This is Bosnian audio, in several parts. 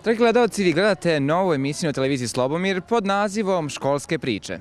Dragi gledalci, vi gledate novu emisiju na televiziji Slobomir pod nazivom Školske priče.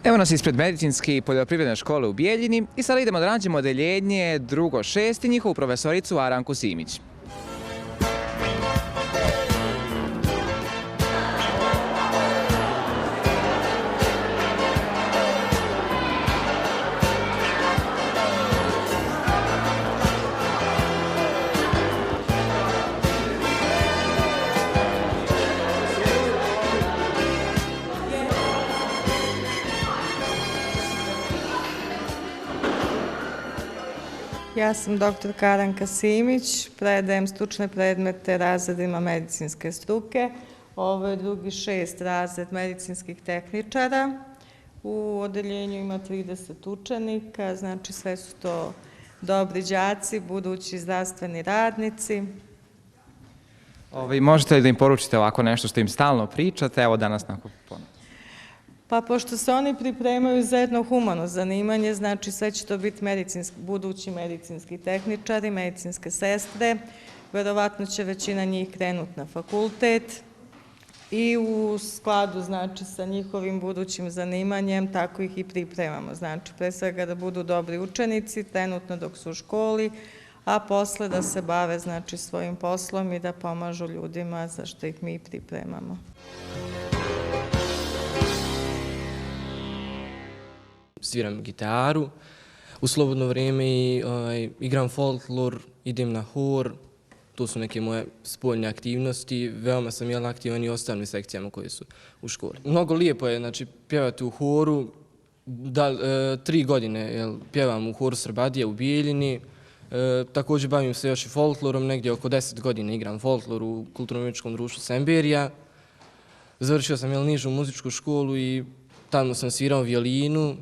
Evo nas ispred medicinske i poljoprivredne škole u Bijeljini i sada idemo da nađemo odeljenje drugo 6 i njihovu profesoricu Aranku Simić. Ja sam dr. Aranka Simić, predajem stručne predmete razredima medicinske struke. Ovo je drugi 6 razred medicinskih tehničara. U odeljenju ima 30 učenika, znači sve su to dobri đaci, budući zdravstveni radnici. Možete li da im poručite ovako nešto što im stalno pričate, evo danas nakon ponovno? Pa pošto se oni pripremaju za jedno humano zanimanje, znači sve će to biti budući medicinski tehničari, medicinske sestre, verovatno će većina njih krenuti na fakultet i u skladu znači sa njihovim budućim zanimanjem tako ih i pripremamo. Znači pre svega da budu dobri učenici trenutno dok su u školi, a posle da se bave znači svojim poslom i da pomažu ljudima za što ih mi pripremamo. Sviram gitaru u slobodno vrijeme i igram folklor, idem na hor, to su neke moje spoljne aktivnosti, veoma sam aktivan i u ostalim sekcijama koje su u školi. Mnogo lijepo je znači, pjevati u horu, 3 godine pjevam u horu Srbadija u Bijeljini, također bavim se još i folklorom, negdje oko 10 godina igram folklor u kulturno-umjetničkom društvu Semberija. Završio sam nižu muzičku školu i tamo sam svirao violinu.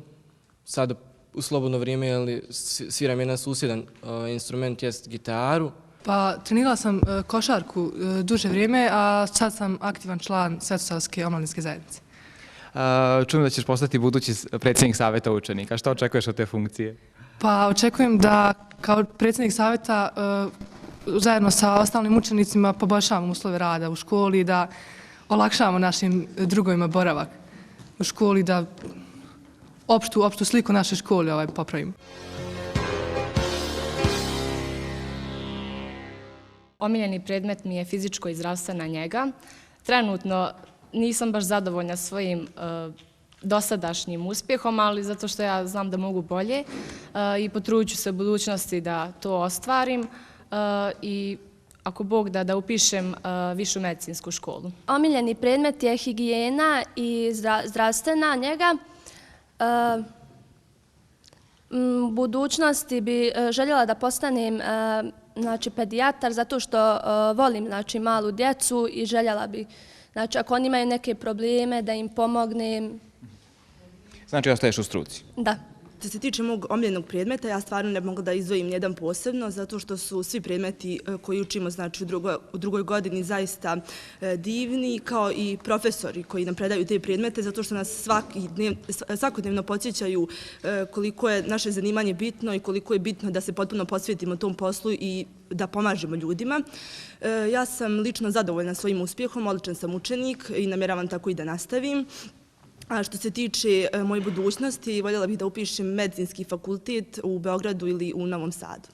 Sada u slobodno vrijeme sviram jedan susjedan instrument, jest gitaru. Pa trenirala sam košarku duže vrijeme, a sad sam aktivan član Svetosavske omladinske zajednice. Čujem da ćeš postati budući predsjednik savjeta učenika. Što očekuješ od te funkcije? Pa očekujem da kao predsjednik savjeta zajedno sa ostalim učenicima poboljšavamo uslove rada u školi, da olakšavamo našim drugovima boravak u školi, da opštu sliku naše škole popravimo. Omiljeni predmet mi je fizičko i zdravstvena njega. Trenutno nisam baš zadovoljna svojim dosadašnjim uspjehom, ali zato što ja znam da mogu bolje i potrudit ću se u budućnosti da to ostvarim i ako Bog da upišem višu medicinsku školu. Omiljeni predmet je higijena i zdravstvena njega. U budućnosti bi željela da postanem pedijatar zato što volim malu djecu i željela bi, ako oni imaju neke probleme, da im pomognem. Znači, ostaješ u struci? Da. Što se tiče mog omiljenog predmeta, ja stvarno ne mogu da izdvojim jedan posebno, zato što su svi predmeti koji učimo u drugoj godini zaista divni, kao i profesori koji nam predaju te predmete, zato što nas svakodnevno podsjećaju koliko je naše zanimanje bitno i koliko je bitno da se potpuno posvetimo tom poslu i da pomažemo ljudima. Ja sam lično zadovoljna svojim uspjehom, odličan sam učenik i namjeravam tako i da nastavim. A što se tiče moje budućnosti, voljela bih da upišem medicinski fakultet u Beogradu ili u Novom Sadu.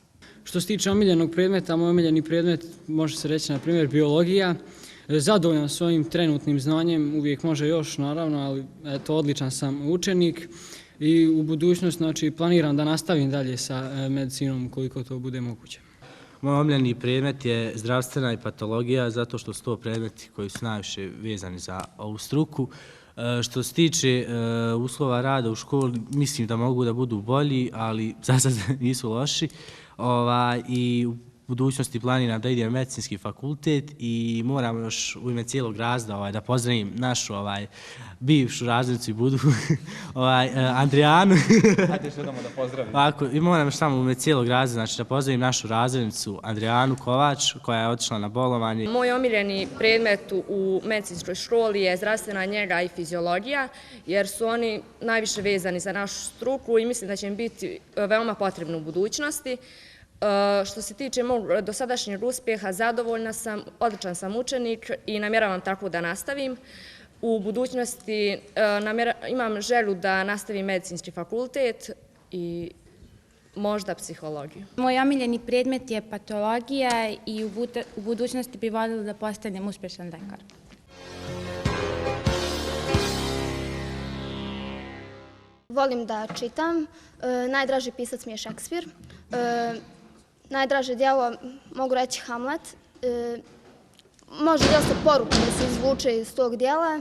Što se tiče omiljenog predmeta, moj omiljeni predmet može se reći, na primjer, biologija. Zadovoljan svojim trenutnim znanjem, uvijek može još, naravno, ali eto, odličan sam učenik i u budućnosti znači, planiram da nastavim dalje sa medicinom koliko to bude moguće. Moj omiljeni predmet je zdravstvena i patologija, zato što su to predmeti koji su najviše vezani za ovu struku. Što se tiče uslova rada u školi, mislim da mogu da budu bolji, ali za sad nisu loši. I u budućnosti planiram da idem na medicinski fakultet i moram još u ime cijelog razreda da pozdravim našu bivšu razrednicu i budu Andrijanu. Hajde što damo da pozdravim. I moram još samo u ime cijelog razreda, znači da pozdravim našu razrednicu Andrijanu Kovač koja je otišla na bolovanje. Moj omiljeni predmet u medicinskoj školi je zdravstvena njega i fiziologija, jer su oni najviše vezani za našu struku i mislim da će im biti veoma potrebni u budućnosti. Što se tiče mog dosadašnjeg uspjeha, zadovoljna sam, odličan sam učenik i namjeravam tako da nastavim. U budućnosti imam želju da nastavim medicinski fakultet i možda psihologiju. Moj omiljeni predmet je patologija i u budućnosti bih voljela da postanem uspješan lekar. Volim da čitam. Najdraži pisac mi je Šekspir. Najdraže djelo, mogu reći, Hamlet. Može dosta poruka da se izvuče iz tog djela.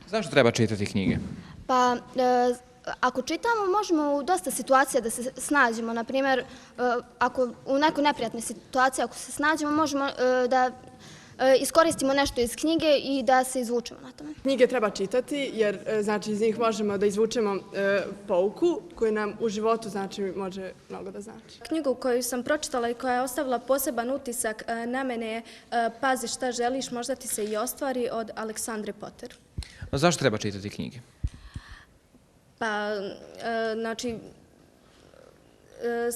Zašto treba čitati knjige? Pa, ako čitamo, možemo u dosta situacija da se snađemo. Naprimjer, ako u nekoj neprijatnoj situaciji, ako se snađemo, možemo da iskoristimo nešto iz knjige i da se izvučemo na tome. Knjige treba čitati jer znači iz njih možemo da izvučemo pouku koju nam u životu znači može mnogo da znači. Knjigu koju sam pročitala i koja je ostavila poseban utisak na mene je Pazi šta želiš, možda ti se i ostvari od Aleksandre Potter. Zašto treba čitati knjige? Pa, znači,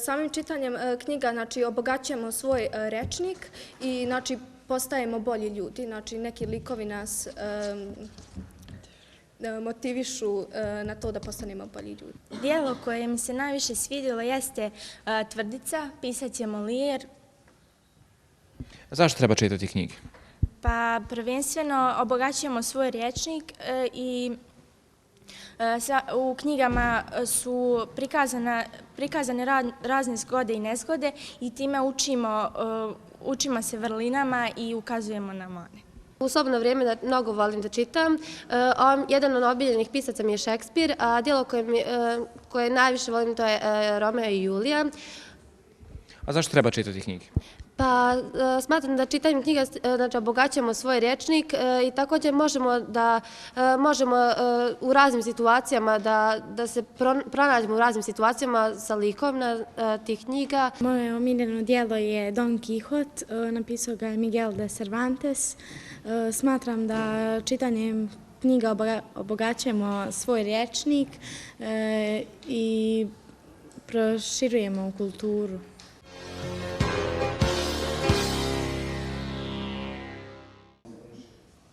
samim čitanjem knjiga znači obogaćujemo svoj rečnik i znači postajemo bolji ljudi, znači neki likovi nas motivišu na to da postanemo bolji ljudi. Dijelo koje mi se najviše svidjelo jeste Tvrdica, pisac je Molière. Zašto treba čitati knjige? Pa prvenstveno obogaćujemo svoj rječnik i u knjigama su prikazane razne zgode i nezgode i time učimo se vrlinama i ukazujemo na mane. U slobodno vrijeme mnogo volim da čitam. Jedan od obiljenih pisaca mi je Šekspir, a dijelo koje najviše volim to je Romeo i Julija. A zašto treba čitati knjige? Pa smatram da čitanjem knjiga znači, obogaćujemo svoj rječnik i također možemo u raznim situacijama da se pronađemo u raznim situacijama sa likom tih knjiga. Moje omiljeno dijelo je Don Quixote, napisao ga je Miguel de Cervantes. Smatram da čitanjem knjiga obogaćujemo svoj rječnik i proširujemo kulturu.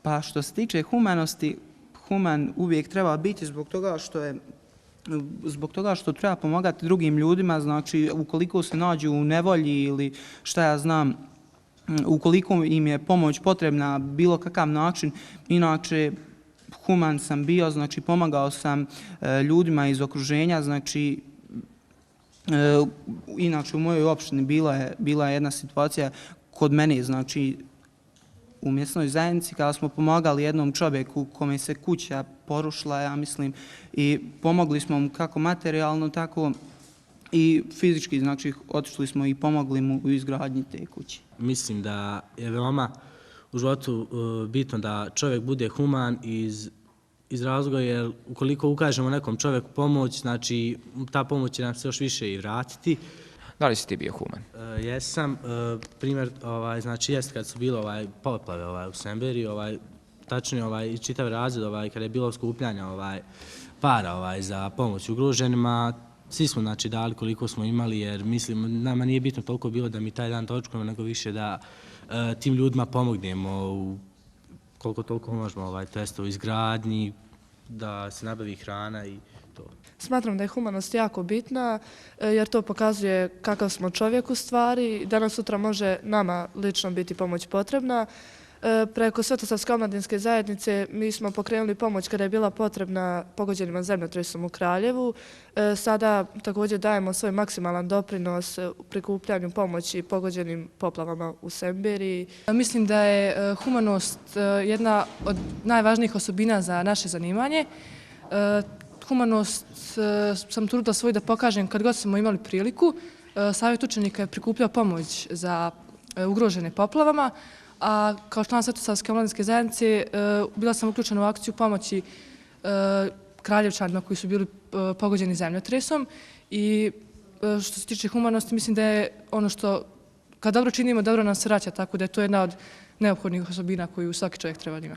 Pa što se tiče humanosti, human uvijek treba biti zbog toga što treba pomagati drugim ljudima, znači ukoliko se nađu u nevolji ili šta ja znam, ukoliko im je pomoć potrebna bilo kakav način, inače human sam bio, znači pomagao sam ljudima iz okruženja, znači inače u mojoj opštini bila je jedna situacija kod mene, znači u mjesnoj zajednici kada smo pomagali jednom čovjeku kome se kuća porušila, ja mislim, i pomogli smo mu kako materijalno, tako i fizički, znači otišli smo i pomogli mu u izgradnji te kuće. Mislim da je veoma u životu bitno da čovjek bude human iz razloga jer ukoliko ukažemo nekom čovjeku pomoć, znači ta pomoć će nam se još više i vratiti. Da li si ti bio human? Jesam. Primjer, znači jest kad su bile poplave u Semberiju, tačnije i čitav razred kada je bilo skupljanja para za pomoć ugroženima, svi smo znači dali koliko smo imali jer mislim nama nije bitno toliko bilo da mi taj dan točkujemo nego više da tim ljudima pomognemo koliko toliko možemo to u izgradnji, da se nabavi hrana i to. Smatram da je humanost jako bitna jer to pokazuje kakav smo čovjek u stvari. Danas sutra može nama lično biti pomoć potrebna. Preko Svetosavske omladinske zajednice mi smo pokrenuli pomoć kada je bila potrebna pogođenima zemljotresom u Kraljevu. Sada također dajemo svoj maksimalan doprinos u prikupljanju pomoći pogođenim poplavama u Semberiji. Mislim da je humanost jedna od najvažnijih osobina za naše zanimanje. Humanost sam trudila svoj da pokažem kad god smo imali priliku. Savjet učenika je prikupljao pomoć za ugrožene poplavama, a kao član Svetosavske omladinske zajednice bila sam uključena u akciju pomoći Kraljevčanima koji su bili pogođeni zemljotresom i što se tiče humanosti mislim da je ono što kad dobro činimo, dobro nam se vraća, tako da je to jedna od neophodnih osobina koju svaki čovjek treba da ima.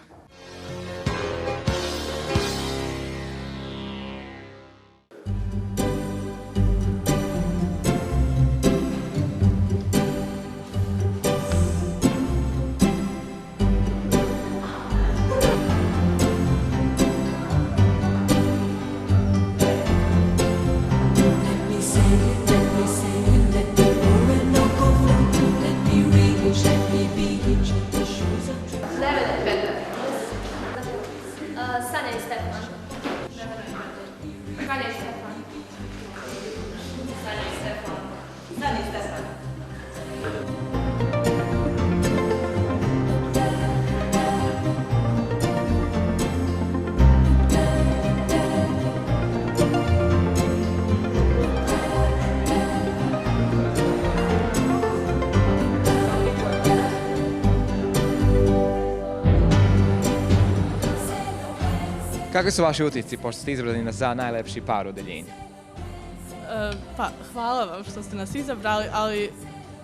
Kakvi su vaši utisci pošto ste izabrani za najlepši par u odeljenju? Pa, hvala vam što ste nas izabrali, ali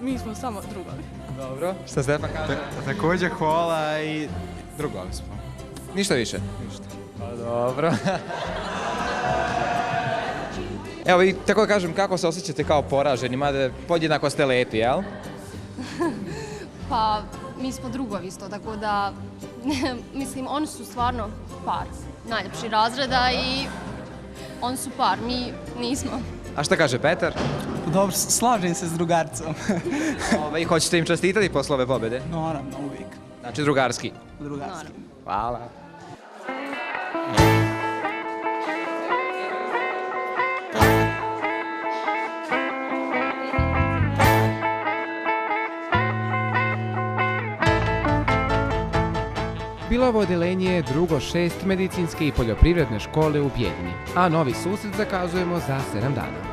mi smo samo drugovi. Dobro. Šta Stefan kaže? Također hvala i drugovi smo. Ništa više? Ništa. Pa dobro. Evo i tako da kažem, kako se osjećate kao poraženi, mada podjednako ste lepi, jel? Pa, mi smo drugovi isto, tako da, mislim, oni su stvarno par najljepši razreda i oni su par, mi nismo. A šta kaže Petar? Dobro, slažem se s drugarcom. I hoćete im čestitati posle ove pobjede? Naravno, uvijek. Znači drugarski? Drugarski. Hvala. Bilo ovo odeljenje je drugo 6 medicinske i poljoprivredne škole u Bijeljini, a novi susret zakazujemo za 7 dana.